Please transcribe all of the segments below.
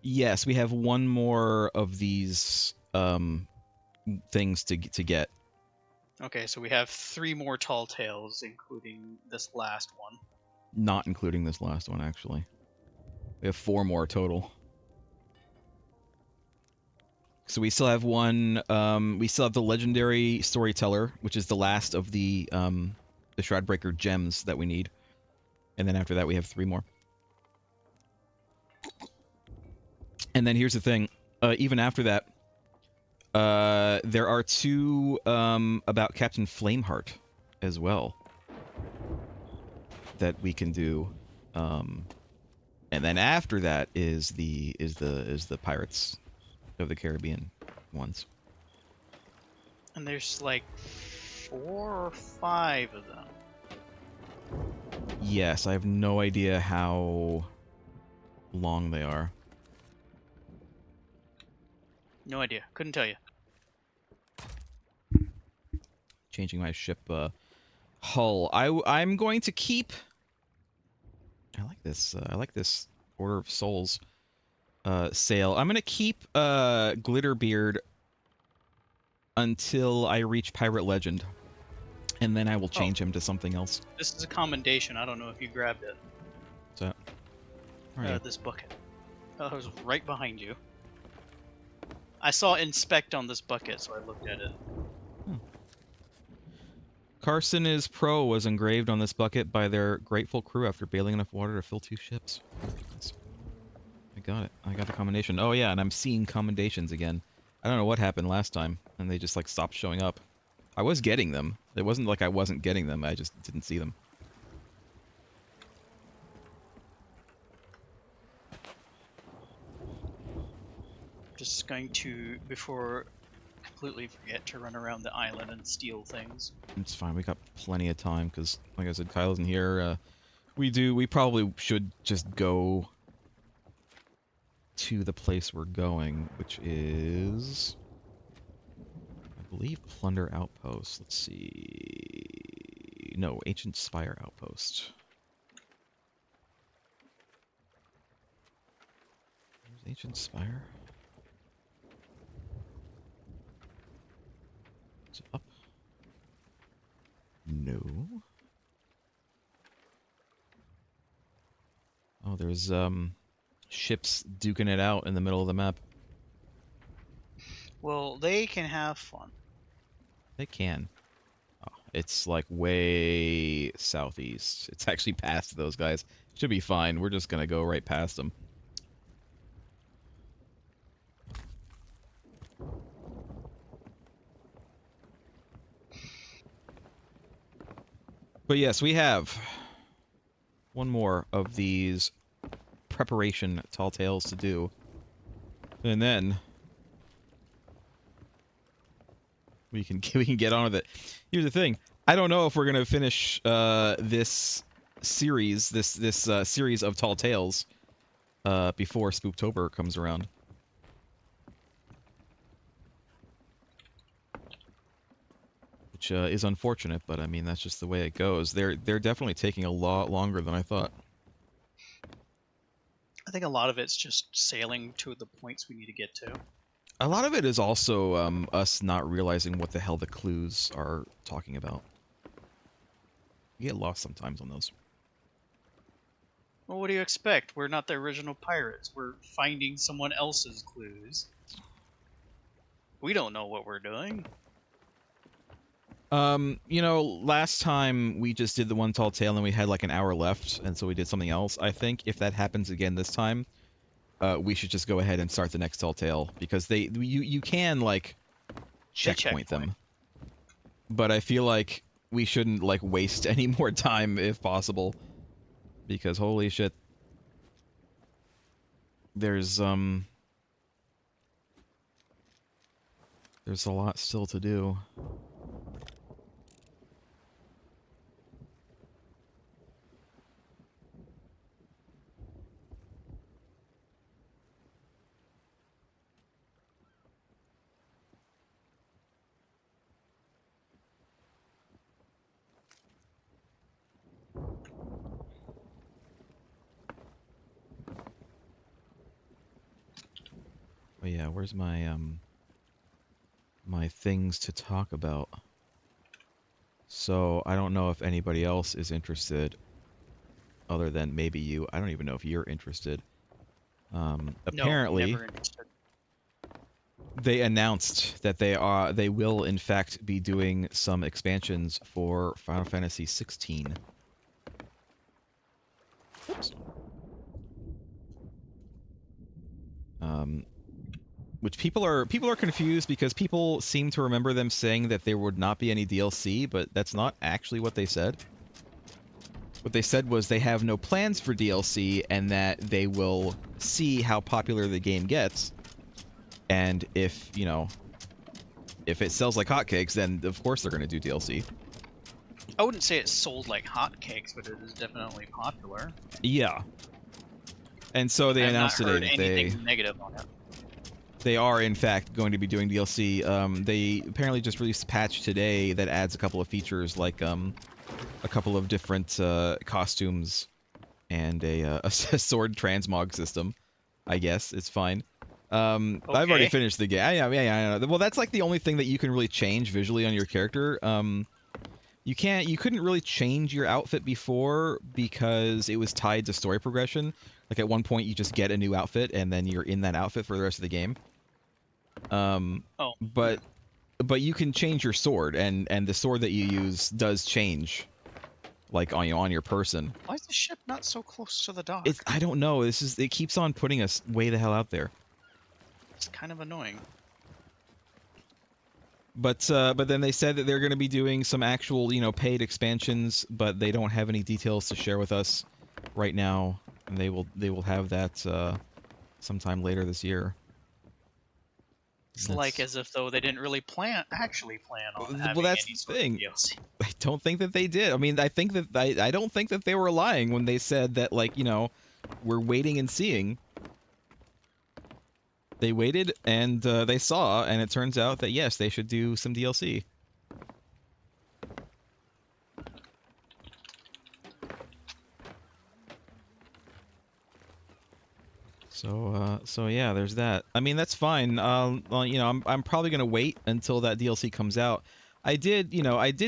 Yes, we have one more of these things to get. Okay, so we have 3 more tall tales, including this last one. Not including this last one, actually. We have 4 more total. So we still have one. We still have the legendary storyteller, which is the last of the Shroudbreaker gems that we need, and then after that we have 3 more. And then here's the thing: even after that, there are 2 about Captain Flameheart as well that we can do, and then after that is the Pirates of the Caribbean ones. And there's like 4 or 5 of them. Yes, I have no idea how long they are. No idea. Couldn't tell you. Changing my ship hull. I'm going to keep. I like this. I like this Order of Souls sail. I'm gonna keep Glitterbeard until I reach Pirate Legend, and then I will change him to something else. This is a commendation. I don't know if you grabbed it. So, This bucket. Oh, it was right behind you. I saw inspect on this bucket, so I looked at it. Carson is Pro was engraved on this bucket by their grateful crew after bailing enough water to fill 2 ships. I got it. I got the commendation. Oh yeah, and I'm seeing commendations again. I don't know what happened last time, and they just like stopped showing up. I was getting them. It wasn't like I wasn't getting them. I just didn't see them. Just going to, before completely forget, to run around the island and steal things. It's fine. We got plenty of time because, like I said, Kyle isn't here. We probably should just go to the place we're going, which is, I believe, Plunder Outpost. Let's see. No, Ancient Spire Outpost. Where's Ancient Spire? Is it up? No. Oh, there's ships duking it out in the middle of the map. Well, they can have fun. They can. Oh, it's like way southeast. It's actually past those guys. Should be fine. We're just gonna go right past them. But yes, we have one more of these preparation tall tales to do. And then we can get on with it. Here's the thing. I don't know if we're going to finish this series, this series of tall tales before Spooktober comes around. Which is unfortunate, but I mean that's just the way it goes. They're definitely taking a lot longer than I thought. I think a lot of it's just sailing to the points we need to get to. A lot of it is also us not realizing what the hell the clues are talking about. You get lost sometimes on those. Well, what do you expect? We're not the original pirates. We're finding someone else's clues. We don't know what we're doing. You know, last time we just did the one tall tale and we had like an hour left, and so we did something else. I think if that happens again this time, we should just go ahead and start the next tall tale because you can like checkpoint them, but I feel like we shouldn't like waste any more time if possible, because holy shit, there's a lot still to do. Oh yeah, where's my my things to talk about? So I don't know if anybody else is interested, other than maybe you. I don't even know if you're interested. No, Apparently, never interested. they announced that they will in fact be doing some expansions for Final Fantasy 16. Oops. Um, which people are confused because people seem to remember them saying that there would not be any DLC, but that's not actually what they said. What they said was they have no plans for DLC and that they will see how popular the game gets, and if, you know, if it sells like hotcakes, then of course they're going to do DLC. I wouldn't say it's sold like hotcakes, but it is definitely popular. Yeah. And so I they have not announced today heard that anything negative on it. they are in fact going to be doing DLC. They apparently just released a patch today that adds a couple of features like a couple of different costumes and a sword transmog system. I guess it's fine. I've already Okay. finished the game. Yeah, I know. Well, that's like the only thing that you can really change visually on your character. You couldn't really change your outfit before because it was tied to story progression. Like at one point you just get a new outfit and then you're in that outfit for the rest of the game. Um, Oh. but you can change your sword, and the sword that you use does change, like on your person. Why is the ship not so close to the It's, dock? I don't know. It keeps on putting us way the hell out there. It's kind of annoying. But then they said that they're going to be doing some actual, you know, paid expansions, but they don't have any details to share with us right now, and they will have that sometime later this year. It's like That's as if though they didn't really actually plan on well, having that's any the sort of thing. DLC. I don't think that they did. I mean, I don't think that they were lying when they said that, like, you know, we're waiting and seeing. They waited and they saw, and it turns out that yes, they should do some DLC. So yeah, there's that. I mean, that's fine. Well, you know, I'm probably gonna wait until that DLC comes out. I did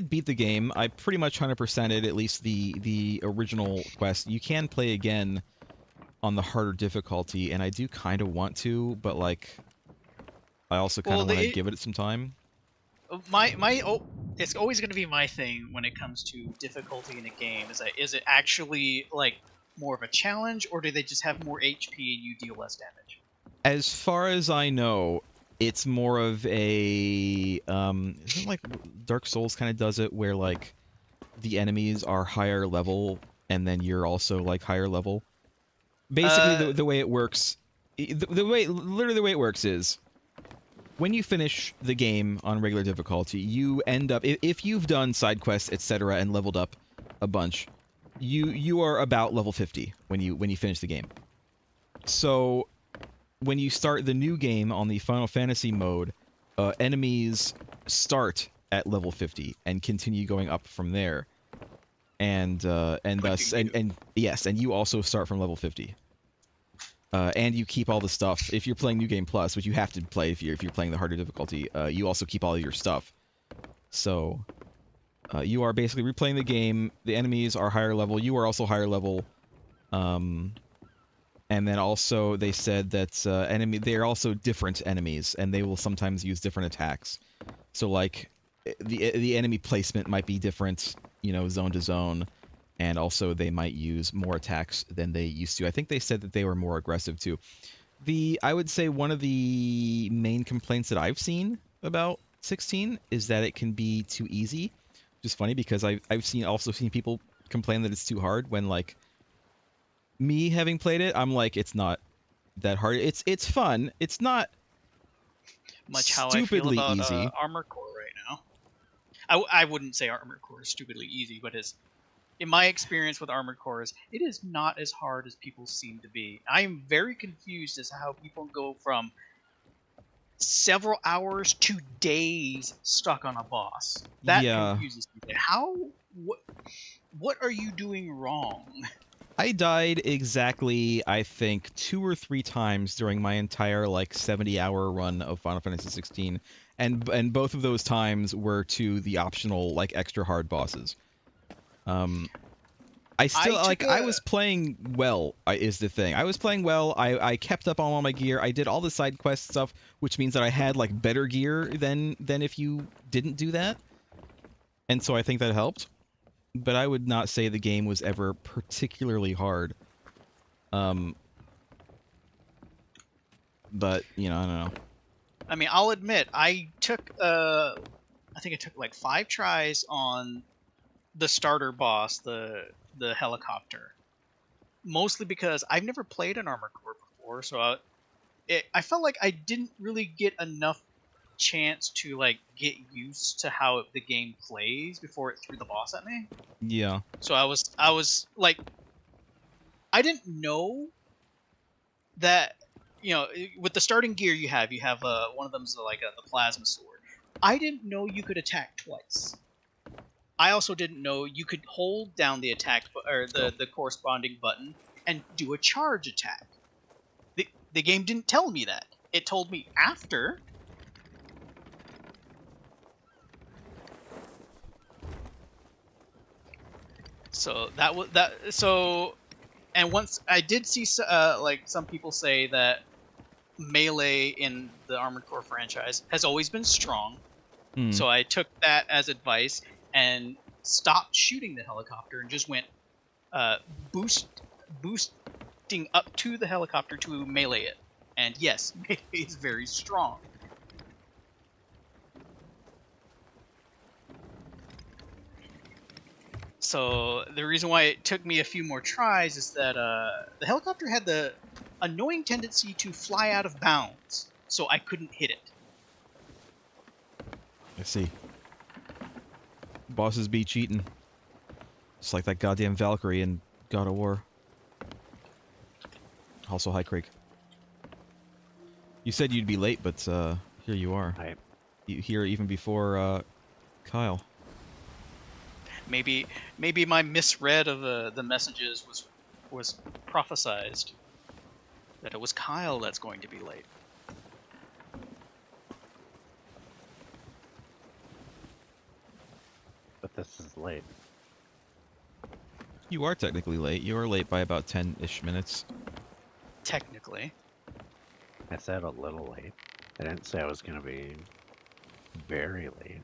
beat the game. I pretty much 100%ed at least the original quest. You can play again on the harder difficulty, and I do kind of want to, but like, I also kind Well, of want to give it some time. it's always going to be my thing when it comes to difficulty in a game. Is it actually like more of a challenge, or do they just have more HP and you deal less damage? As far as I know, it's more of a isn't like Dark Souls kind of does it where like the enemies are higher level and then you're also like higher level. Basically, Uh, the way it works, the way literally the way it works is when you finish the game on regular difficulty, you end up if you've done side quests, etc., and leveled up a bunch, you are about level 50 when you finish the game. So when you start the new game on the Final Fantasy mode, enemies start at level 50 and continue going up from there. And Good to thus you. and yes, and you also start from level 50. And you keep all the stuff. If you're playing New Game Plus, which you have to play if you're playing the harder difficulty, you also keep all of your stuff. So you are basically replaying the game. The enemies are higher level. You are also higher level. Um, and then also they said that they're also different enemies, and they will sometimes use different attacks. So like the enemy placement might be different, you know, zone to zone. And also they might use more attacks than they used to. I think they said that they were more aggressive too. I would say one of the main complaints that I've seen about 16 is that it can be too easy. Which is funny because I've also seen people complain that it's too hard when, like, me having played it, I'm like, it's not that hard. It's fun. It's not Much how I feel stupidly about easy. Armor Core right now. I wouldn't say Armor Core is stupidly easy, but in my experience with Armored Cores, it is not as hard as people seem to be. I am very confused as to how people go from several hours to days stuck on a boss. That Yeah. confuses me. How what are you doing wrong? I died exactly, I think, 2 or 3 times during my entire like 70-hour run of Final Fantasy 16, and both of those times were to the optional like extra hard bosses. I still I like took I a was playing well, is the thing. I was playing well. I kept up on all my gear. I did all the side quest stuff, which means that I had like better gear than if you didn't do that. And so I think that helped. But I would not say the game was ever particularly hard. Um, but you know, I don't know. I mean, I'll admit, I took I think I took like 5 tries on the starter boss, the helicopter. Mostly because I've never played an Armored Core before, so I felt like I didn't really get enough chance to like get used to how the game plays before it threw the boss at me. Yeah, So I was like, I didn't know that, with the starting gear you have one of them's like the plasma sword. I didn't know you could attack twice. I also didn't know you could hold down the attack or oh, the corresponding button and do a charge attack. The game didn't tell me that. It told me after. So that was that. So, and once I did see like some people say that melee in the Armored Core franchise has always been strong. hmm. So I took that as advice and stopped shooting the helicopter and just went uh, boosting up to the helicopter to melee it. And yes, melee is very strong. So the reason why it took me a few more tries is that the helicopter had the annoying tendency to fly out of bounds, so I couldn't hit it. I see. Bosses be cheating. It's like that goddamn Valkyrie in God of War. Also, hi Craig. You said you'd be late, but here you are. I You here even before Kyle. Maybe my misread of the messages was prophesized that it was Kyle that's going to be late. but this is late. You are technically late. You are late by about 10-ish minutes. Technically, I said a little late. I didn't say I was gonna be very late.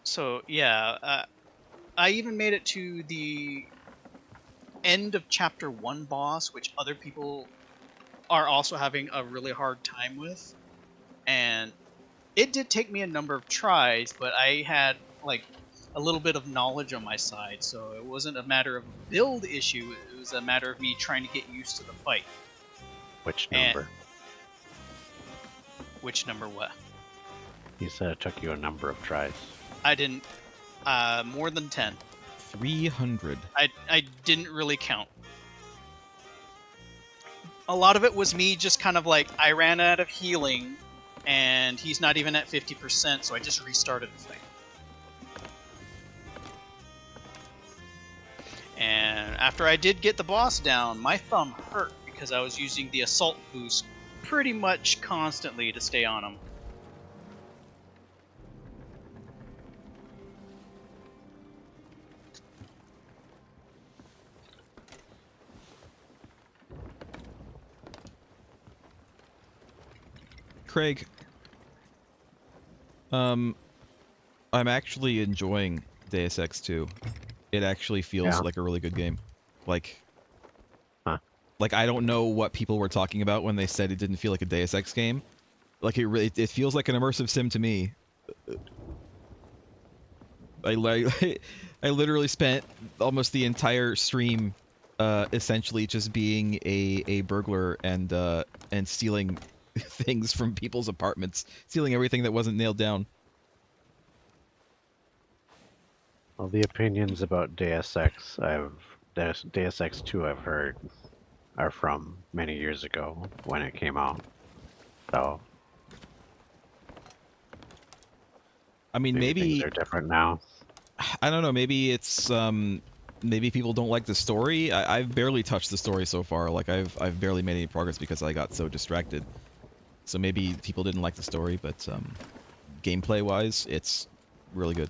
so yeah, I even made it to the end of chapter 1 boss, which other people are also having a really hard time with, and it did take me a number of tries, but I had like a little bit of knowledge on my side, so it wasn't a matter of a build issue. It was a matter of me trying to get used to the fight. Which And number? which number? What? You said it took you a number of tries. I didn't. More than 10. 300. I didn't really count. A lot of it was me just kind of like I ran out of healing, and he's not even at 50%, so I just restarted the fight. And after I did get the boss down, my thumb hurt because I was using the assault boost pretty much constantly to stay on him. Craig, I'm actually enjoying Deus Ex 2. It actually feels Yeah. like a really good game. Like, Huh. like I don't know what people were talking about when they said it didn't feel like a Deus Ex game. Like it feels like an immersive sim to me. I literally spent almost the entire stream essentially just being a burglar and stealing things from people's apartments, stealing everything that wasn't nailed down. Well, the opinions about Deus Ex Deus Ex 2 I've heard are from many years ago when it came out. So I mean, Maybe things maybe are different now. I don't know. Maybe it's maybe people don't like the story. I've barely touched the story so far. Like I've barely made any progress because I got so distracted. So maybe people didn't like the story, but gameplay wise, it's really good.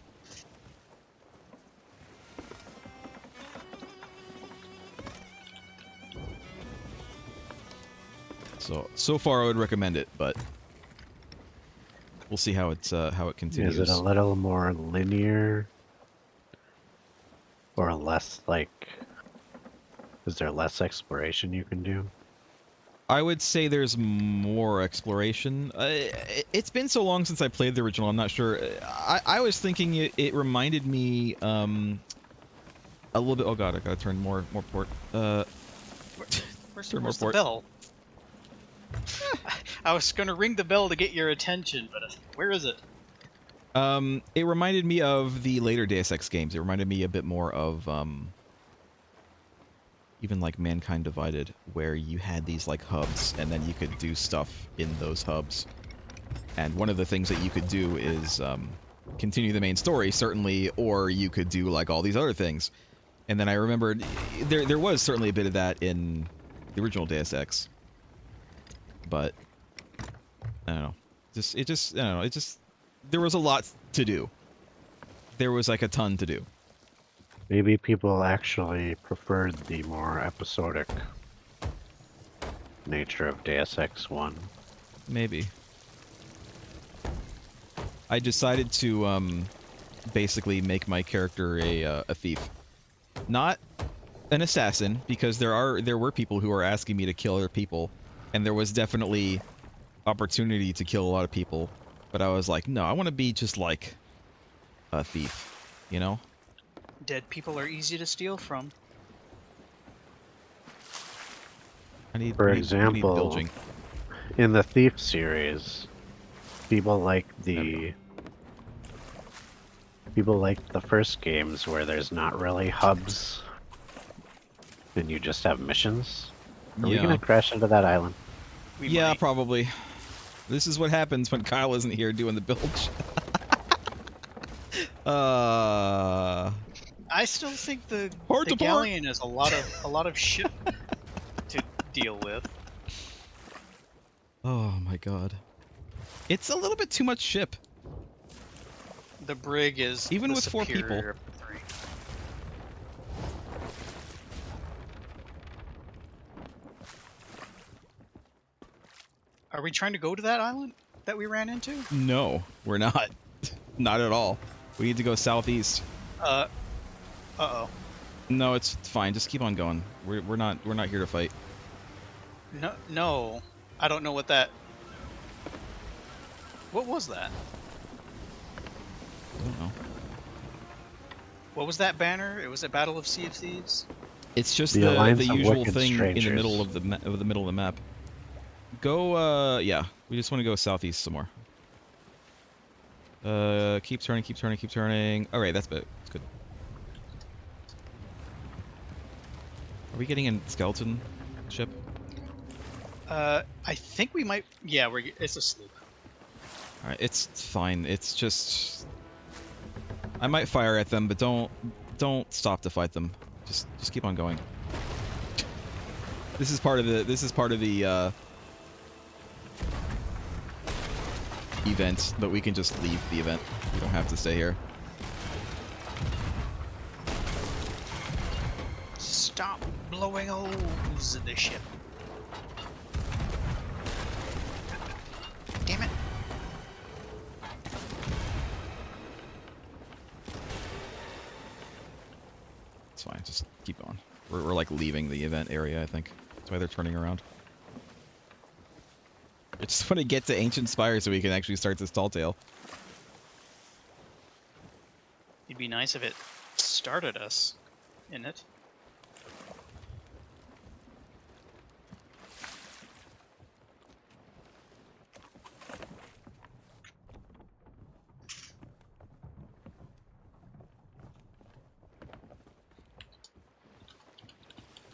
So far I would recommend it, but we'll see how it continues. Is it a little more linear? Or less, like... Is there less exploration you can do? I would say there's more exploration. It's been so long since I played the original, I'm not sure. I was thinking it reminded me a little bit... Oh god, I gotta turn more port. Where's Turn more the port. bell? I was gonna ring the bell to get your attention, but where is it? It reminded me of the later Deus Ex games. It reminded me a bit more of even like Mankind Divided, where you had these like hubs, and then you could do stuff in those hubs. And one of the things that you could do is continue the main story, certainly, or you could do like all these other things. And then I remembered there was certainly a bit of that in the original Deus Ex, but I don't know. I don't know. There was a lot to do. There was like a ton to do. Maybe people actually preferred the more episodic nature of Deus Ex 1. Maybe. I decided to basically make my character a thief, not an assassin, because there were people who were asking me to kill other people, and there was definitely opportunity to kill a lot of people. But I was like, no, I want to be just like a thief, you know? Dead people are easy to steal from. For we need example, bilging. in the Thief series, people like the first games where there's not really hubs and you just have missions. Are we gonna crash into that island? We Yeah, might. probably. This is what happens when Kyle isn't here doing the bilge. I still think the Port to port. galleon is a lot of shit to deal with. Oh my god. It's a little bit too much ship. The brig is Even the with 4 people. superior of the three. Are we trying to go to that island that we ran into? No, we're not. Not at all. We need to go southeast. Uh-oh. No, it's fine. Just keep on going. We're not here to fight. No. I don't know what that... What was that? I don't know. What was that banner? It was a Battle of Sea of Thieves? It's just The the Alliance of usual Wicked thing in the Strangers. middle of the middle of the map. Go yeah. We just want to go southeast some more. Keep turning, keep turning, keep turning. All right, that's good. That's good. Are we getting a skeleton ship? I think we might... Yeah, it's a sloop. All right, it's fine. It's just I might fire at them, but don't stop to fight them. Just keep on going. This is part of the event, but we can just leave the event. We don't have to stay here. Stop blowing holes in the ship. Damn it. It's fine. Just keep going. We're like leaving the event area, I think. That's why they're turning around. I just want to get to Ancient Spire so we can actually start this tall tale. It'd be nice if it started us in it.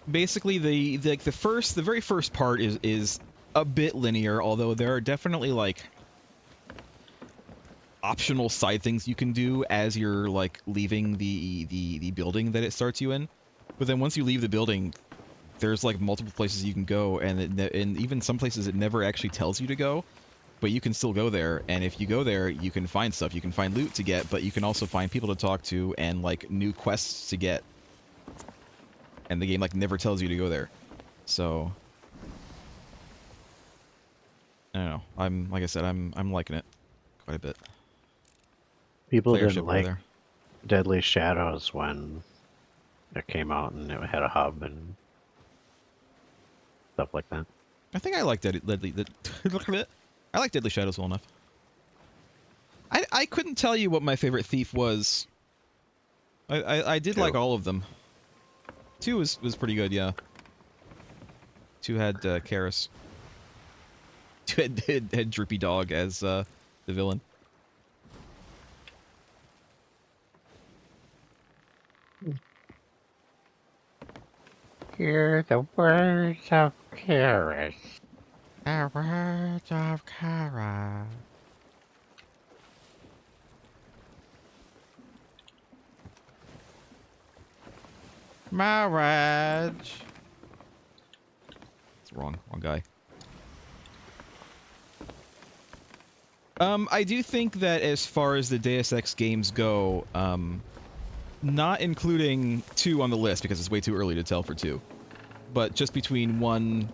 Basically, the very first part is a bit linear, although there are definitely like optional side things you can do as you're like leaving the building that it starts you in. But then once you leave the building, there's like multiple places you can go, and even some places it never actually tells you to go, but you can still go there. And if you go there, you can find stuff. You can find loot to get, but you can also find people to talk to and like new quests to get. And the game like never tells you to go there. So I don't know. Like I said, I'm liking it quite a bit. People Playership didn't over like there. Deadly Shadows when it came out and it had a hub and stuff like that. I think I like Deadly. I like Deadly Shadows well enough. I couldn't tell you what my favorite thief was. I did Two. like all of them. 2 was pretty good, yeah. 2 had Karis. 2 had Droopy Dog as the villain. Hear the words of Karis. The words of Kara. Marriage. It's wrong guy. I do think that as far as the Deus Ex games go, not including 2 on the list because it's way too early to tell for 2, but just between 1,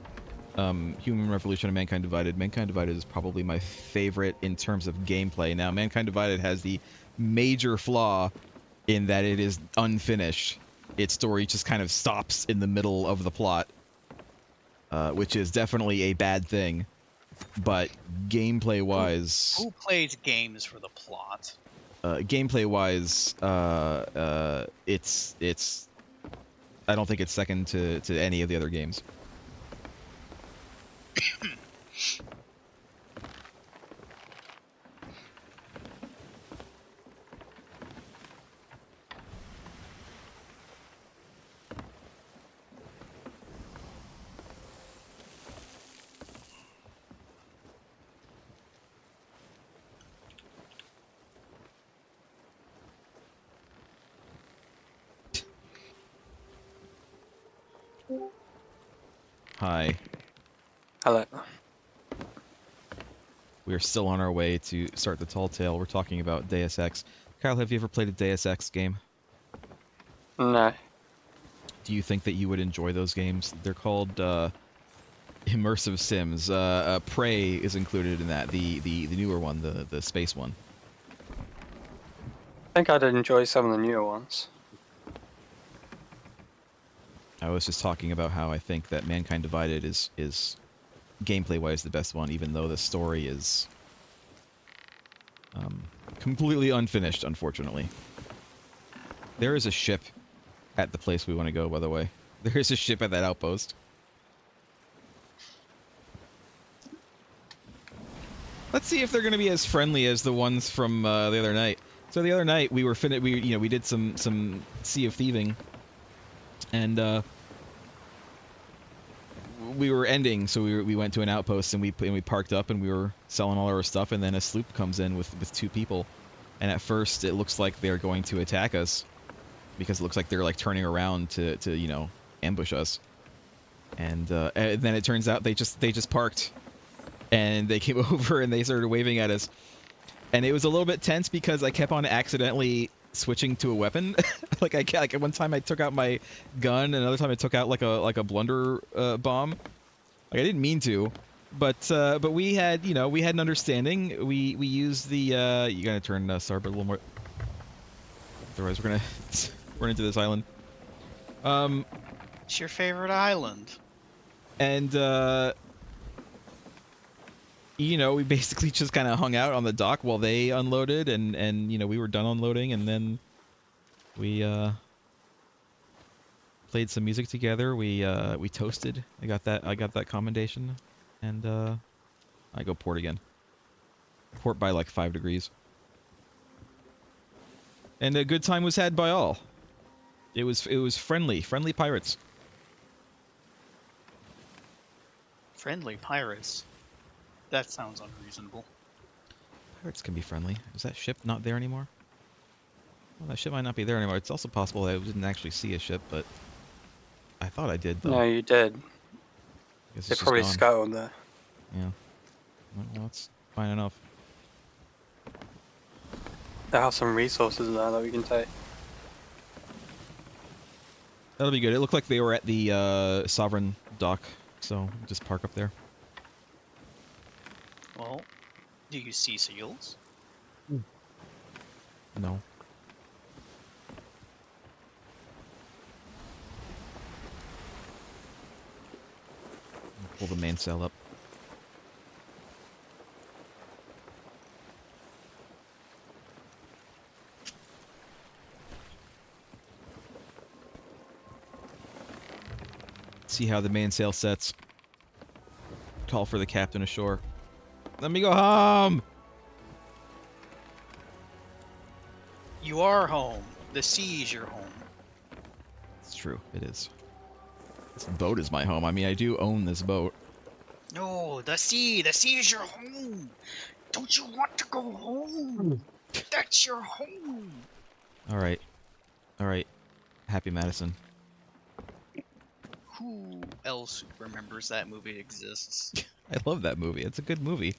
Human Revolution and Mankind Divided is probably my favorite in terms of gameplay. Now, Mankind Divided has the major flaw in that it is unfinished. Its story just kind of stops in the middle of the plot, which is definitely a bad thing. But gameplay-wise, Who plays games for the plot? gameplay-wise, it's I don't think it's second to any of the other games. Hi. Hello. We are still on our way to start the Tall Tale. We're talking about Deus Ex. Kyle, have you ever played a Deus Ex game? No. Do you think that you would enjoy those games? They're called immersive sims. Prey is included in that, the newer one, the space one. I think I'd enjoy some of the newer ones. I was just talking about how I think that Mankind Divided is gameplay-wise the best one, even though the story is completely unfinished, unfortunately. There is a ship at the place we want to go, by the way. There is a ship at that outpost. Let's see if they're going to be as friendly as the ones from the other night. So the other night we were we did some Sea of Thieving, and we were ending, so we went to an outpost and we parked up and we were selling all our stuff, and then a sloop comes in with 2 people, and at first it looks like they're going to attack us because it looks like they're like turning around to you know, ambush us, and then it turns out they just parked and they came over and they started waving at us, and it was a little bit tense because I kept on accidentally switching to a weapon. like at one time I took out my gun, and another time I took out like a blunder bomb. Like I didn't mean to, but we had, you know, we had an understanding. We used the you gotta turn starboard a little more, otherwise we're gonna run into this island. It's your favorite island. And you know, we basically just kind of hung out on the dock while they unloaded, and you know, we were done unloading, and then we played some music together. We toasted. I got that commendation, and I go port again. Port by like 5 degrees. And a good time was had by all. It was friendly pirates. Friendly pirates. That sounds unreasonable. Pirates can be friendly. Is that ship not there anymore? Well, that ship might not be there anymore. It's also possible that I didn't actually see a ship, but I thought I did, though. No, you did. Guess They it's just probably gone. scuttled there. Yeah. Well, that's fine enough. They have some resources there that we can take. That'll be good. It looked like they were at the Sovereign dock, so we'll just park up there. Well, do you see seals? No. Pull the mainsail up. See how the mainsail sets. Call for the captain ashore. Let me go home! You are home. The sea is your home. It's true, it is. This boat is my home. I mean, I do own this boat. No, the sea. The sea is your home. Don't you want to go home? That's your home. Alright. Alright. Happy Madison. Who else remembers that movie exists? I love that movie. It's a good movie.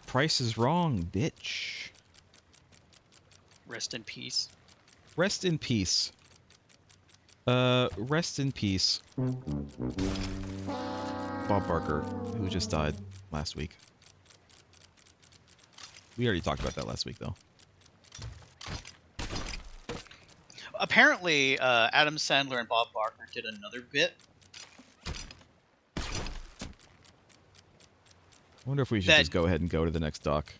Price is wrong, bitch. Rest in peace. Rest in peace. Rest in peace. Bob Barker, who just died last week. We already talked about that last week, though. Apparently, Adam Sandler and Bob Barker did another bit. I wonder if we should That- just go ahead and go to the next dock.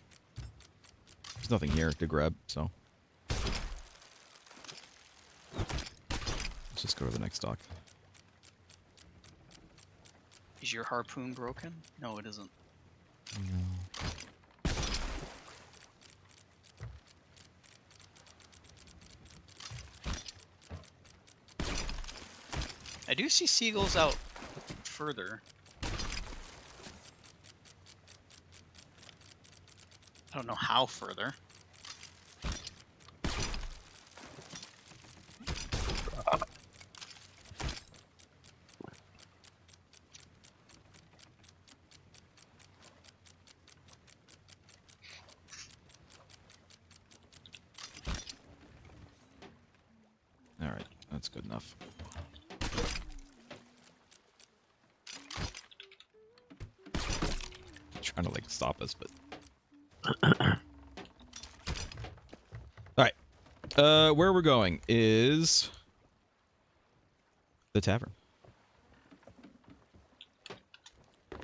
There's nothing here to grab, so. Let's just go to the next dock. Is your harpoon broken? No, it isn't. No. I do see seagulls out further. I don't know how further. Alright, that's good enough. Trying to, like, stop us, but... Alright. Where we're going is... the tavern. We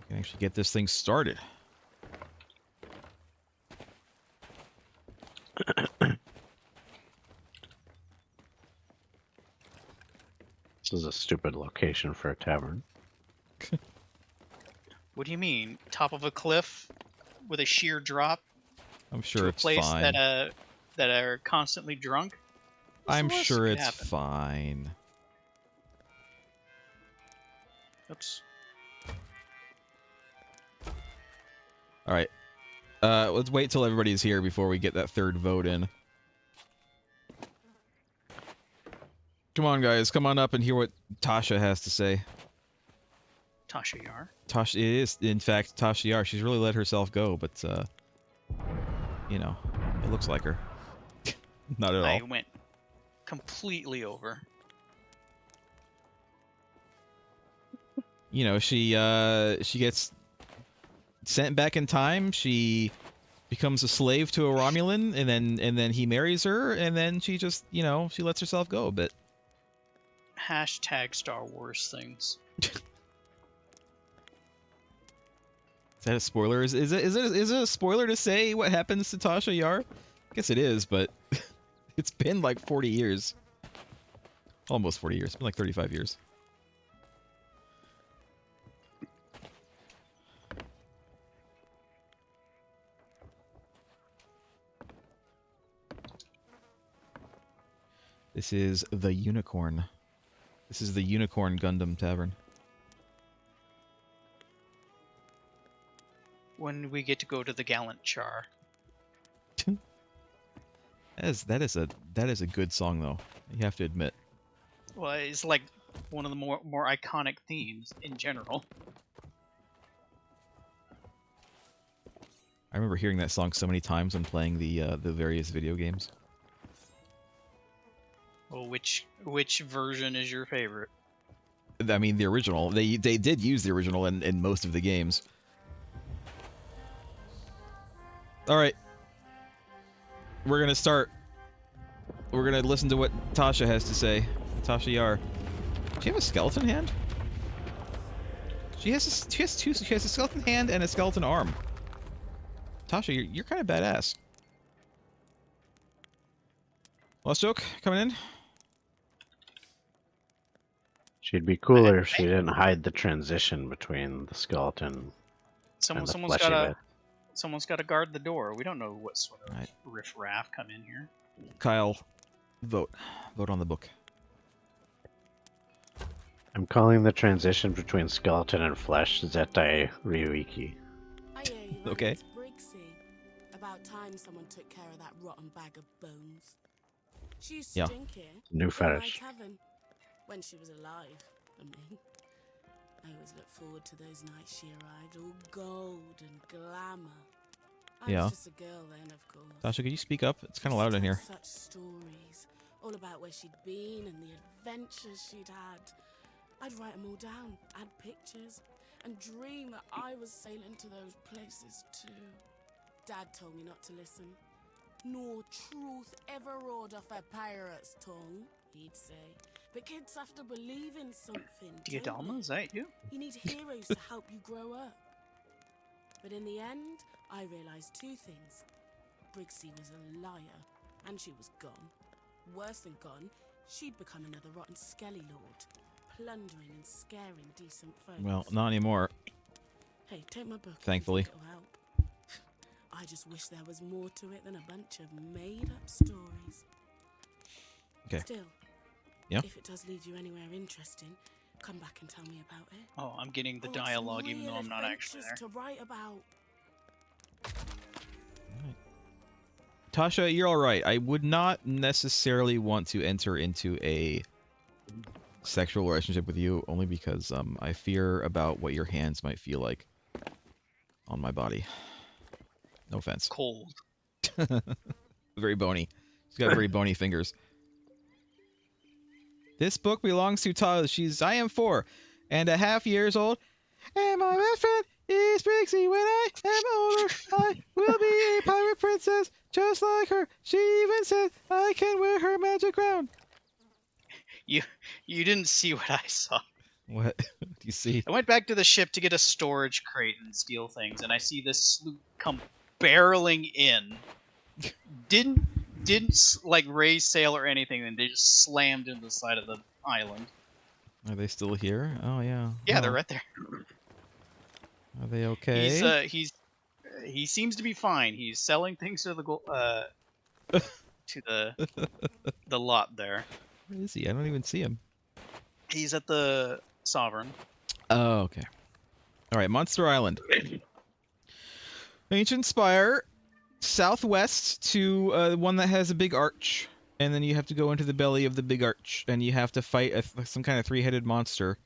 can actually get this thing started. This is a stupid location for a tavern. What do you mean? Top of a cliff with a sheer drop I'm sure to a it's place fine. that are constantly drunk? What's the I'm worst sure that it's could happen? fine. Oops. Alright. Let's wait till everybody's here before we get that third vote in. Come on, guys. Come on up and hear what Tasha has to say. Tasha Yar. Tasha it is, in fact, Tasha Yar. She's really let herself go, but, you know, it looks like her. Not at I all. went completely over. You know, she gets sent back in time. She becomes a slave to a Romulan, and then he marries her, and then she just, you know, she lets herself go a bit. Hashtag Star Wars things. Is that a spoiler? Is it a spoiler to say what happens to Tasha Yar? I guess it is, but it's been like 40 years. Almost 40 years. It's been like 35 years. This is the Unicorn. This is the Unicorn Gundam Tavern. when we get to go to the Gallant Char. That is a good song though. You have to admit. Well, it's like one of the more iconic themes in general. I remember hearing that song so many times when playing the various video games. Well, which version is your favorite? I mean, the original. They did use the original in most of the games. All right, we're gonna start. We're gonna listen to what Tasha has to say. Tasha Yar. Does she have a skeleton hand? She has a skeleton hand and a skeleton arm. Tasha, you're kind of badass. Lost Joke coming in. She'd be cooler if she didn't hide the transition between the skeleton and the fleshy bit. Someone's got to guard the door. We don't know what sort of Right. riffraff come in here. Kyle, vote on the book. I'm calling the transition between skeleton and flesh Zetai Ryuiki. Okay. Briggsy. About time someone took care of that rotten bag of bones. She used Yeah. to drink here. New in my fetish. tavern. When she was alive, I mean. I always look forward to those nights she arrived, all gold and glamour. I Yeah. was just a girl then, of course. Tasha, could you speak up? It's kind of loud in here. Such stories, all about where she'd been and the adventures she'd had. I'd write them all down, add pictures, and dream that I was sailing to those places too. Dad told me not to listen. Nor truth ever roared off a pirate's tongue, he'd say. But kids have to believe in something. Diadalma, don't is that you? they? You need heroes to help you grow up. But in the end, I realised two things. Briggsy was a liar, and she was gone. Worse than gone, she'd become another rotten skelly lord, plundering and scaring decent folks. Well, not anymore. Hey, take my book. Thankfully. It'll help. I just wish there was more to it than a bunch of made-up stories. Okay. Still, Yeah? if it does lead you anywhere interesting, come back and tell me about it. Oh, I'm getting the Oh, it's dialogue even though real I'm not actually adventures there. to write about. Tasha, you're all right. I would not necessarily want to enter into a sexual relationship with you, only because I fear about what your hands might feel like on my body. No offense. Cold. Very bony. She's got very bony fingers. This book belongs to Tasha. I am 4.5 years old, and my best friend is Brixie. When I am older, I will be a pirate princess, just like her. She even said I can wear her magic crown. You didn't see what I saw. What do you see? I went back to the ship to get a storage crate and steal things, and I see this sloop come barreling in. Didn't like raise sail or anything, and they just slammed into the side of the island. Are they still here? Oh yeah. Yeah, they're Oh. right there. Are they okay? He seems to be fine. He's selling things to the lot there. Where is he? I don't even see him. He's at the Sovereign. Oh, okay. All right, Monster Island. Ancient spire, southwest to one that has a big arch, and then you have to go into the belly of the big arch, and you have to fight some kind of three-headed monster.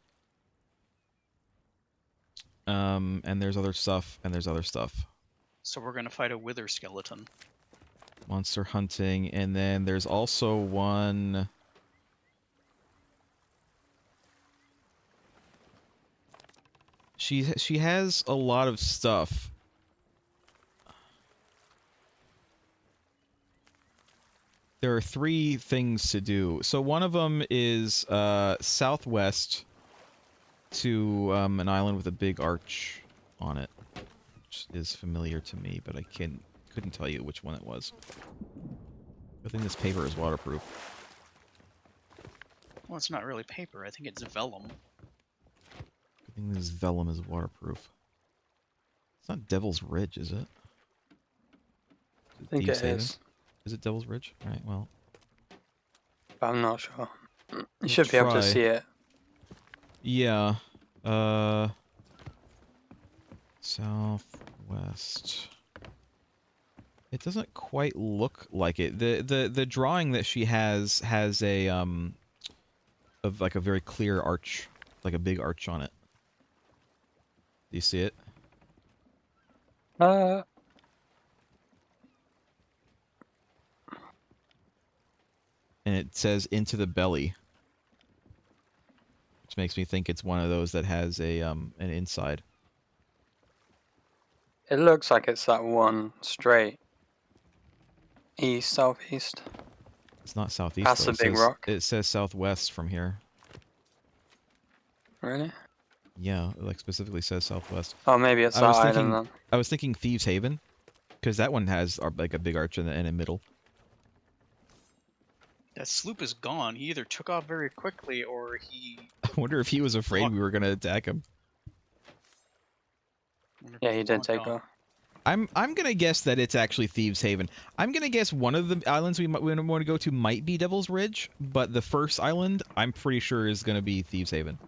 And there's other stuff, and there's other stuff. So we're gonna fight a wither skeleton. Monster hunting, and then there's also one. She has a lot of stuff. There are 3 things to do. So one of them is southwest to an island with a big arch on it, which is familiar to me, but I couldn't tell you which one it was. I think this paper is waterproof. Well, it's not really paper. I think it's vellum. I think this vellum is waterproof. It's not Devil's Ridge, is it? I think Thieves it Haven? is, Is it Devil's Ridge? Right, well. but I'm not sure. You We'll should be able try. to see it. Yeah. Southwest. Southwest. It doesn't quite look like it. The drawing that she has a of like a very clear arch, like a big arch on it. Do you see it? Uh, And it says into the belly, which makes me think it's one of those that has a an inside. it looks like it's that one straight east, southeast. It's not southeast Past though. the big rock. It says southwest from here. Really? Yeah, it like specifically says southwest. Oh, maybe it's I that was island thinking then. I was thinking Thieves Haven, because that one has like a big arch in the middle. That sloop is gone. He either took off very quickly or he. I wonder if he was afraid we were gonna attack him. Yeah, he did take off. I'm gonna guess that it's actually Thieves Haven. I'm gonna guess one of the islands we want to go to might be Devil's Ridge, but the first island I'm pretty sure is gonna be Thieves Haven.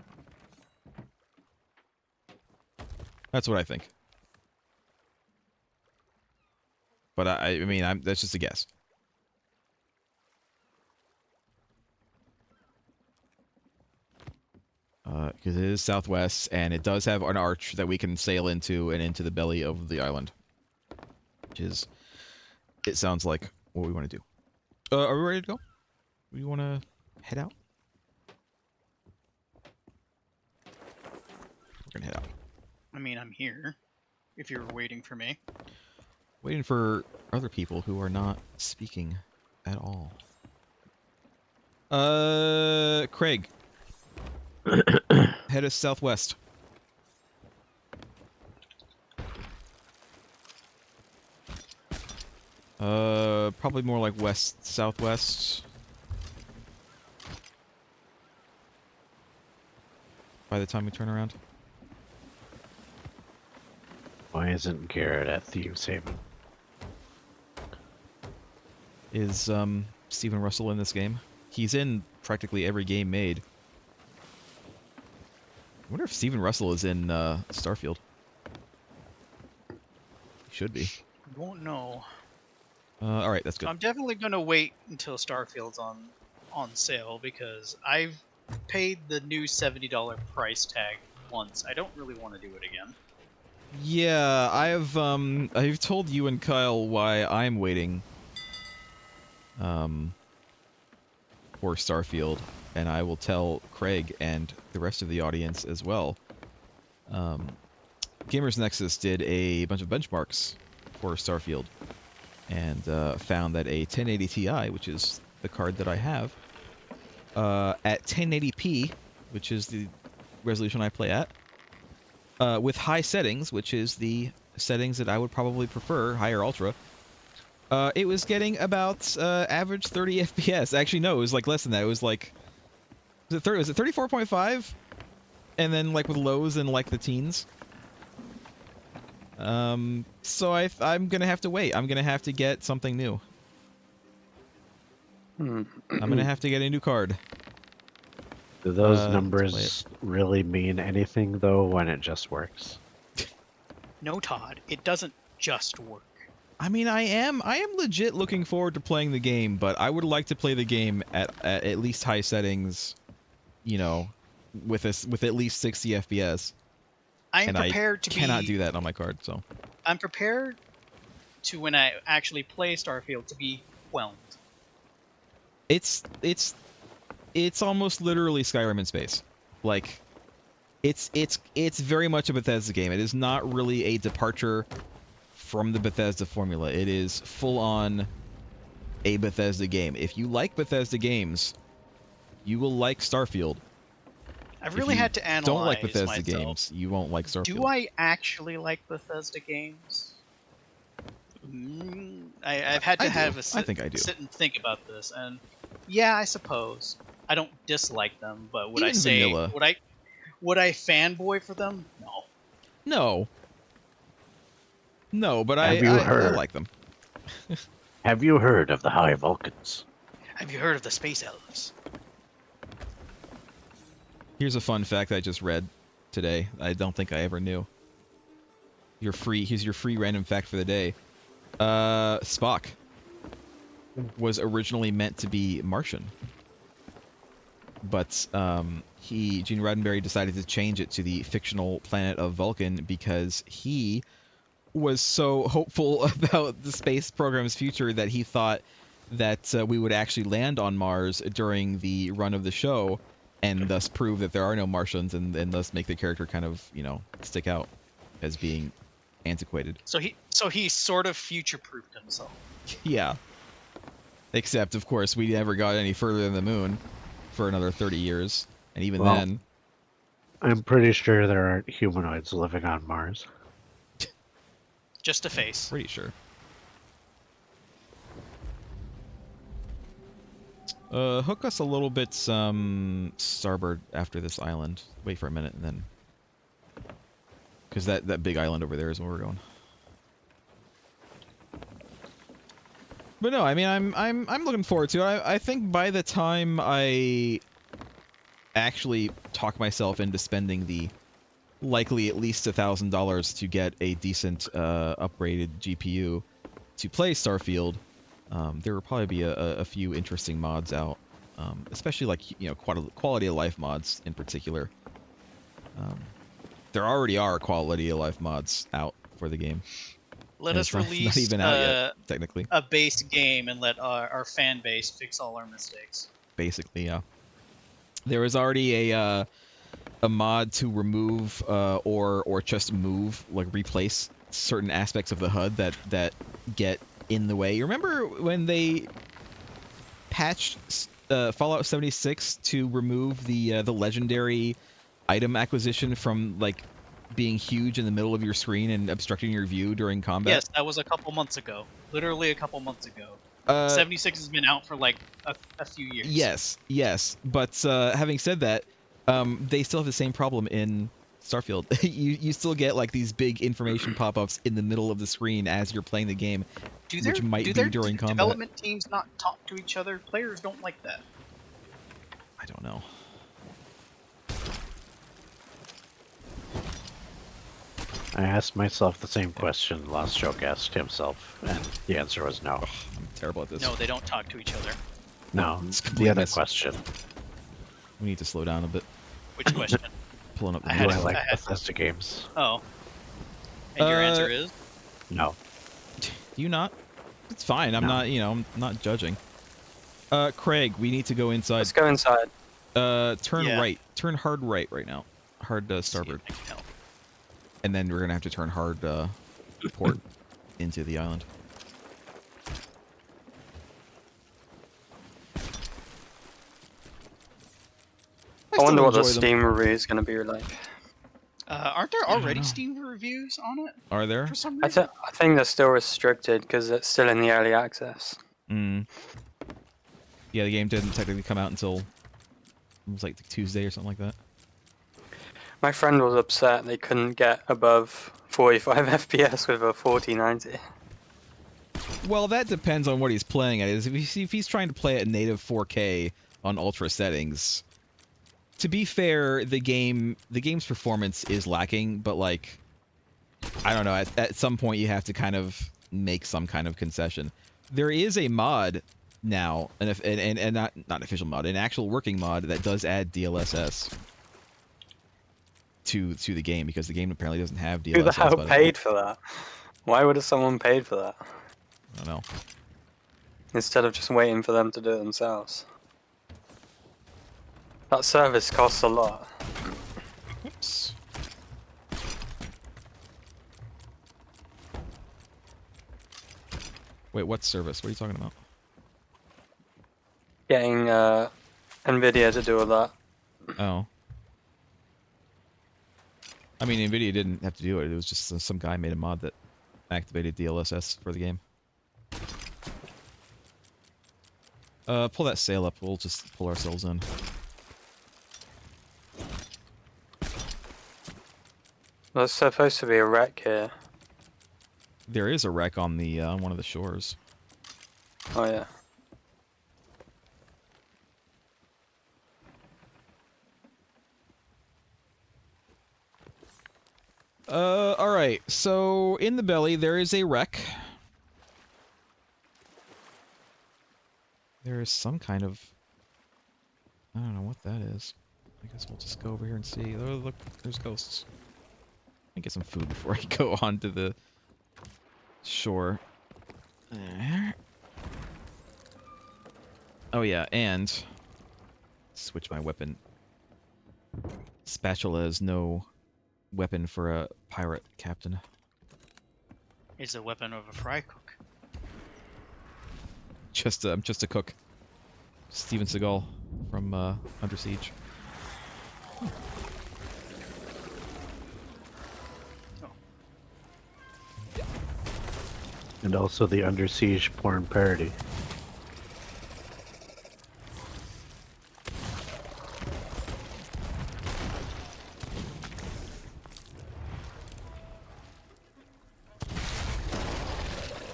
That's what I think. But I mean, that's just a guess. Because it is southwest, and it does have an arch that we can sail into and into the belly of the island. Which is, it sounds like what we want to do. Are we ready to go? We want to head out? We're gonna head out. I mean, I'm here. If you were waiting for me. Waiting for other people who are not speaking at all. Craig. Head us southwest. Probably more like west southwest. By the time we turn around. Why isn't Garrett at Thieves Haven? Is Stephen Russell in this game? He's in practically every game made. I wonder if Stephen Russell is in Starfield. He should be. I won't know. Alright, that's good. I'm definitely going to wait until Starfield's on sale because I've paid the new $70 price tag once. I don't really want to do it again. Yeah, I've told you and Kyle why I'm waiting for Starfield, and I will tell Craig and the rest of the audience as well. Gamers Nexus did a bunch of benchmarks for Starfield and found that a 1080 Ti, which is the card that I have, at 1080p, which is the resolution I play at, with high settings, which is the settings that I would probably prefer, higher ultra, it was getting about average 30 FPS. Actually, no, it was like less than that. It was like, was it 34.5? And then like with lows in like the teens. So I'm gonna have to wait. I'm gonna have to get something new. I'm gonna have to get a new card. Do those let's numbers really mean anything, though, when it just works? No, Todd, it doesn't just work. I mean, I am legit looking forward to playing the game, but I would like to play the game at least high settings, you know, with at least 60 FPS. I'm prepared to cannot do that on my card, so. I'm prepared to, when I actually play Starfield, to be whelmed. It's almost literally Skyrim in space. Like, it's very much a Bethesda game. It is not really a departure from the Bethesda formula. It is full on a Bethesda game. If you like Bethesda games, you will like Starfield. I've really had to analyze don't like Bethesda myself. games, you won't like Starfield. Do I actually like Bethesda games? I've had to have a sit and think about this, and yeah, I suppose I don't dislike them, but would Even I say vanilla. would I fanboy for them? No. No, but Have you I heard? like them. Have you heard of the High Vulcans? Have you heard of the Space Elves? Here's a fun fact I just read today. I don't think I ever knew. Here's your free random fact for the day. Spock was originally meant to be Martian, but Gene Roddenberry decided to change it to the fictional planet of Vulcan because he was so hopeful about the space program's future that he thought that we would actually land on Mars during the run of the show, and thus prove that there are no Martians, and thus make the character kind of, you know, stick out as being antiquated. So he sort of future-proofed himself. Yeah. Except, of course, we never got any further than the moon for another 30 years, and even Well, then... I'm pretty sure there aren't humanoids living on Mars. Just a face. Pretty sure. Hook us a little bit starboard after this island. Wait for a minute, and then... Because that big island over there is where we're going. But no, I mean, I'm looking forward to it. I think by the time I actually talk myself into spending the likely at least $1,000 to get a decent upgraded GPU to play Starfield, there will probably be a few interesting mods out, especially like, you know, quality of life mods in particular. There already are quality of life mods out for the game. Let And us it's not release even out yet, technically. a base game and let our fan base fix all our mistakes. Basically, yeah. There is already a mod to remove or just move, like replace certain aspects of the HUD that get in the way. You remember when they patched Fallout 76 to remove the legendary item acquisition from like being huge in the middle of your screen and obstructing your view during combat? Yes, that was a couple months ago. Literally a couple months ago. 76 has been out for like a few years. Yes. But having said that, they still have the same problem in Starfield. you still get like these big information pop-ups in the middle of the screen as you're playing the game, which might be during combat. Development teams not talk to each other? Players don't like that. I don't know. I asked myself the same question Lost Joke asked himself, and the answer was no. Ugh, I'm terrible at this. No, they don't talk to each other. No, It's the complete other mess. question. We need to slow down a bit. Which question? Pulling up the I Do had I it- like I had- Bethesda games? Oh. And your answer is? No. Do you not? It's fine. I'm No. not, you know, I'm not judging. Craig, we need to go inside. Let's go inside. Turn Yeah. right. Turn hard right now. Hard starboard. See if I can help. And then we're gonna have to turn hard port into the island. I wonder what the enjoy them. Steam review is going to be like. Aren't there I don't already know. Steam reviews on it Are there? for some I, reason? I think they're still restricted because it's still in the early access. Mm. Yeah, the game didn't technically come out until it was like Tuesday or something like that. My friend was upset they couldn't get above 45 FPS with a 4090. Well, that depends on what he's playing at. If he's trying to play at native 4K on ultra settings, to be fair, the game's performance is lacking. But like, I don't know. At some point, you have to kind of make some kind of concession. There is a mod now, and not an official mod, an actual working mod that does add DLSS to the game, because the game apparently doesn't have DLSS. Who the hell by default. paid for that? Why would have someone paid for that? I don't know. Instead of just waiting for them to do it themselves. That service costs a lot. Whoops. Wait, what service? What are you talking about? Getting Nvidia to do all that. Oh. I mean, Nvidia didn't have to do it. It was just some guy made a mod that activated DLSS for the game. Pull that sail up. We'll just pull ourselves in. There's supposed to be a wreck here. There is a wreck on the one of the shores. Oh yeah. Alright, so in the belly there is a wreck. There is some kind of... I don't know what that is. I guess we'll just go over here and see. Oh, look, there's ghosts. Let me get some food before I go onto the shore. There. Oh yeah, and... switch my weapon. Spatula is no weapon for a pirate captain. It's a weapon of a fry cook. I'm just a cook. Steven Seagal from Under Siege. And also the Under Siege porn parody.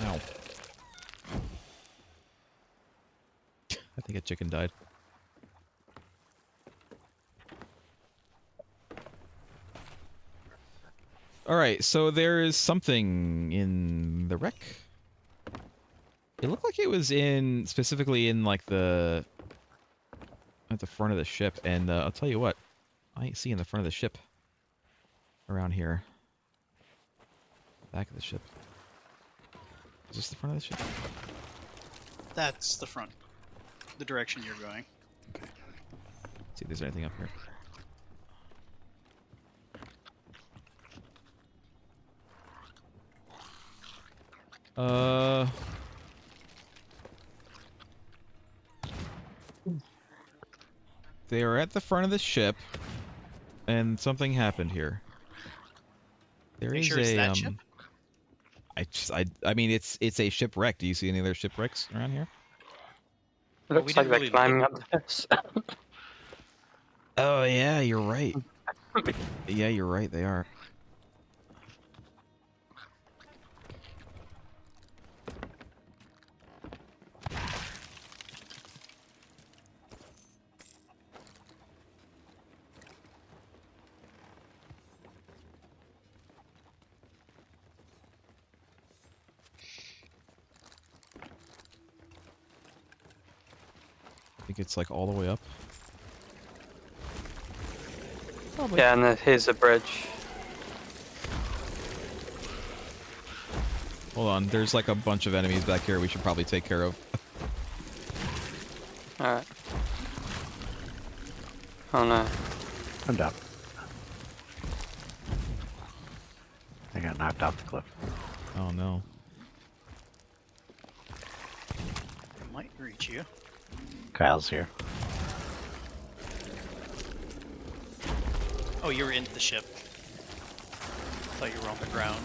Ow. I think a chicken died. Alright, so there is something in the wreck. It looked like it was specifically in like at the front of the ship, and I'll tell you what, I ain't seeing the front of the ship around here. Back of the ship. Is this the front of the ship? That's the front. The direction you're going. Okay. See if there's anything up here. They are at the front of the ship, and something happened here. There is sure it's a that ship? I mean it's a shipwreck. Do you see any other shipwrecks around here? It Well, looks we like didn't they're really climbing up this. Oh yeah, you're right. Yeah, you're right. They are. I think it's like all the way up. Probably. Yeah, and here's a bridge. Hold on, there's like a bunch of enemies back here we should probably take care of. Alright. Oh no. I'm down. I got knocked off the cliff. Oh no. It might reach you. Kyle's here. Oh, you were in the ship. Thought you were on the ground.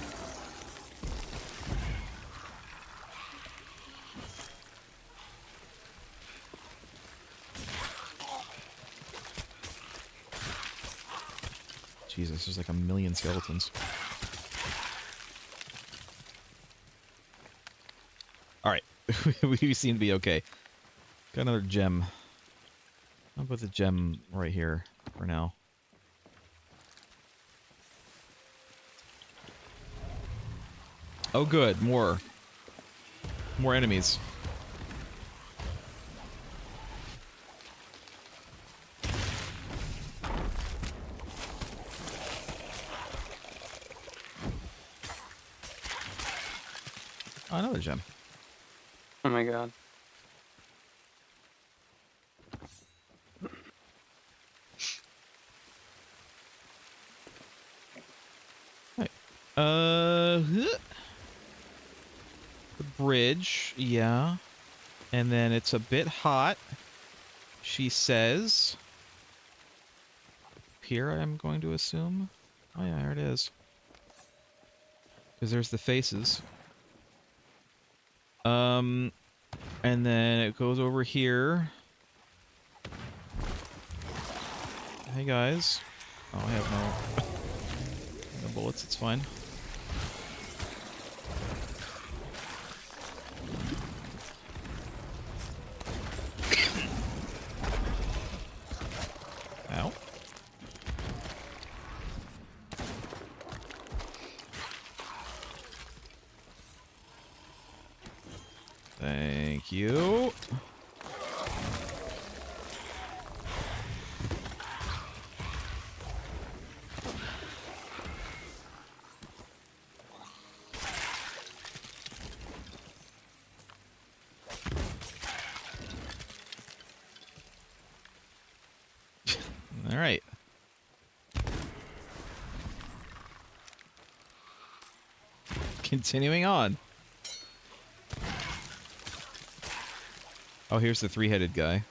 Jesus, there's like a million skeletons. Alright, we seem to be okay. Got another gem. I'll put the gem right here for now. Oh good, more enemies. Oh, another gem. Oh my god. Right. The bridge, yeah. And then it's a bit hot, she says. Here, I'm going to assume. Oh yeah, there it is. Because there's the faces. And then it goes over here. Hey guys. Oh, I have no bullets, it's fine. Ow. Thank you. All right. Continuing on. Oh, here's the three-headed guy.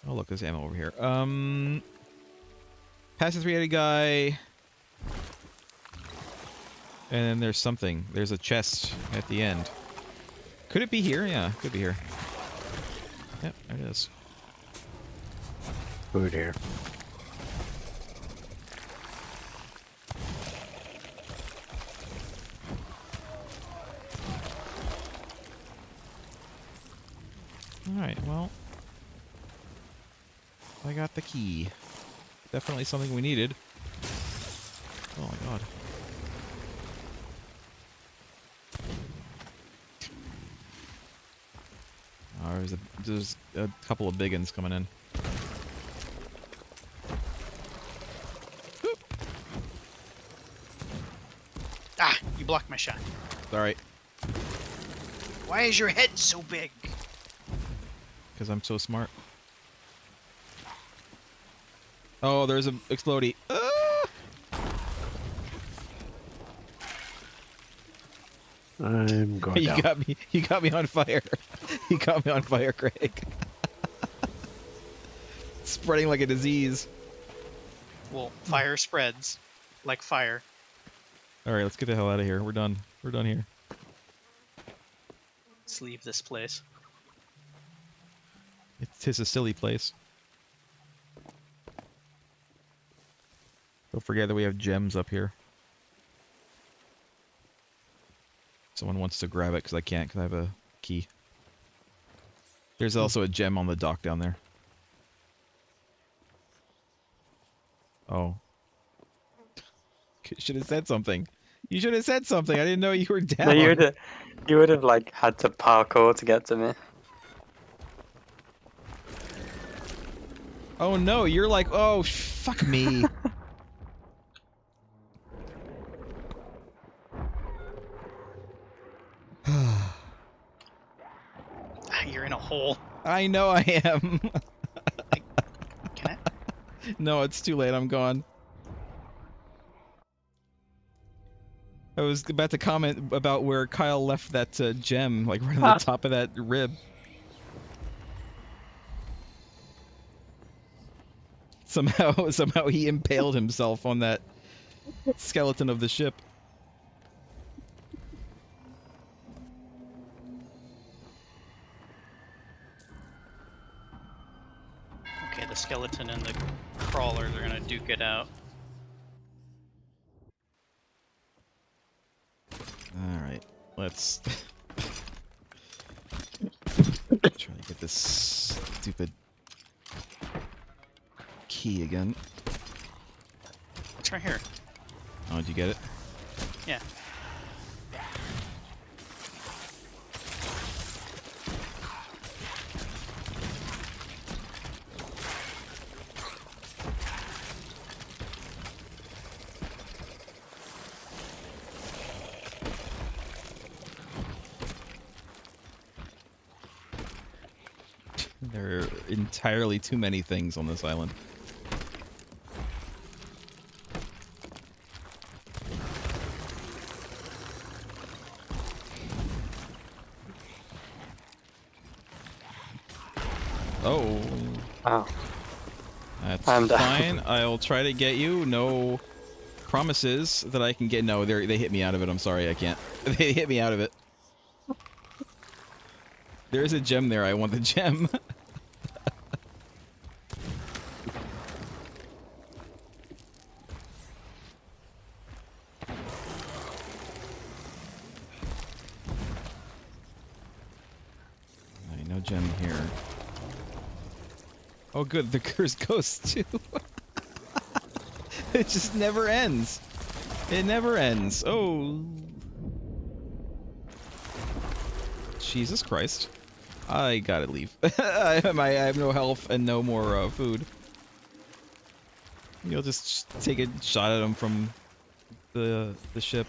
Oh, look, there's ammo over here. Past the three-headed guy. And then there's something. There's a chest at the end. Could it be here? Yeah, could be here. Yep, there it is. Food here. Alright, well. I got the key. Definitely something we needed. Oh my god. Oh, there's a couple of big uns coming in. Oop. Ah, you blocked my shot. Alright, Why is your head so big? because I'm so smart. Oh, there's a explodey. Ah! I'm going down. You got me on fire. You got me on fire, Craig. Spreading like a disease. Well, fire spreads like fire. Alright, let's get the hell out of here. We're done. We're done here. Let's leave this place. It's a silly place. Don't forget that we have gems up here. Someone wants to grab it because I can't because I have a key. There's also a gem on the dock down there. Oh. Should have said something. You should have said something. I didn't know you were down. No, you would have like had to parkour to get to me. Oh no, you're like, oh, fuck me. Ah, you're in a hole. I know I am. Can I? No, it's too late. I'm gone. I was about to comment about where Kyle left that gem, like right on the top of that rib. Somehow he impaled himself on that skeleton of the ship. Okay, the skeleton and the crawlers are gonna duke it out. Alright, let's try to get this stupid key again. It's right here. Oh, did you get it? Yeah. There are entirely too many things on this island. Oh. Wow. That's I'm down. fine. I'll try to get you. No promises that I can get. No, they hit me out of it. I'm sorry, I can't. They hit me out of it. There is a gem there. I want the gem. Alright, no gem here. Oh good, there's ghosts too. It just never ends. It never ends. Oh. Jesus Christ. I gotta leave. I have no health and no more food. You'll just take a shot at him from the ship.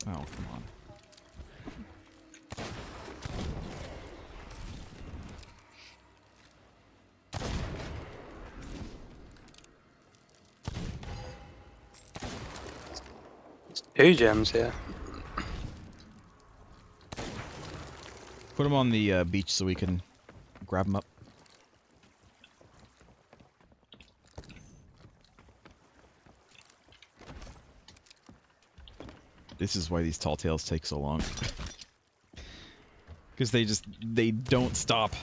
Oh, come on. Two gems here. Put him on the beach so we can grab him up. This is why these tall tales take so long. Because they don't stop.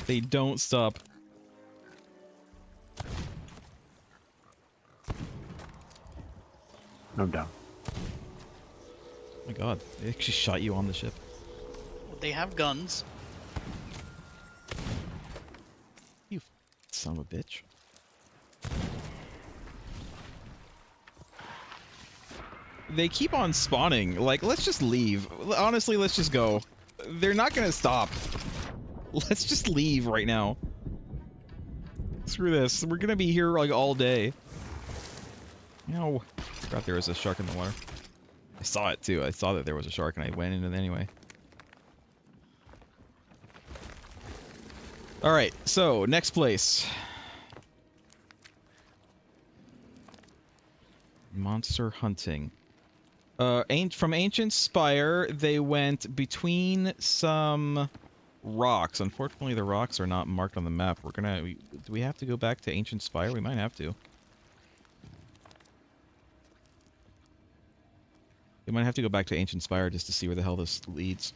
They don't stop. I'm down. Oh my god, they actually shot you on the ship. Well, they have guns. You son of a bitch. They keep on spawning. Like, let's just leave. Honestly, let's just go. They're not gonna stop. Let's just leave right now. Screw this. We're gonna be here like all day. No. I forgot there was a shark in the water. I saw it too. I saw that there was a shark and I went in it anyway. Alright, so next place. Monster hunting. From Ancient Spire, they went between some rocks. Unfortunately, the rocks are not marked on the map. Do we have to go back to Ancient Spire? We might have to. We might have to go back to Ancient Spire just to see where the hell this leads.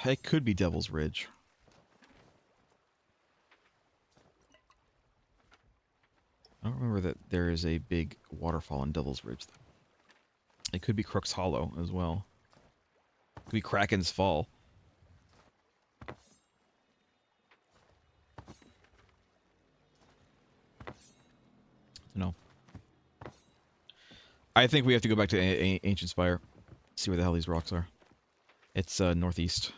It could be Devil's Ridge. I don't remember that there is a big waterfall in Devil's Ridge, though. It could be Crook's Hollow as well. It could be Kraken's Fall. No. I think we have to go back to Ancient Spire. See where the hell these rocks are. It's northeast.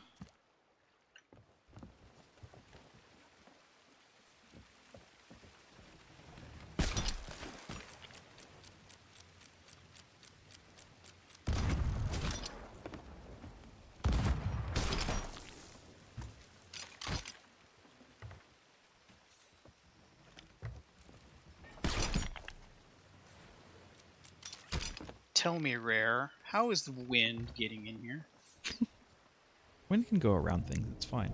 Tell me, Rare, how is the wind getting in here? Wind can go around things. It's fine.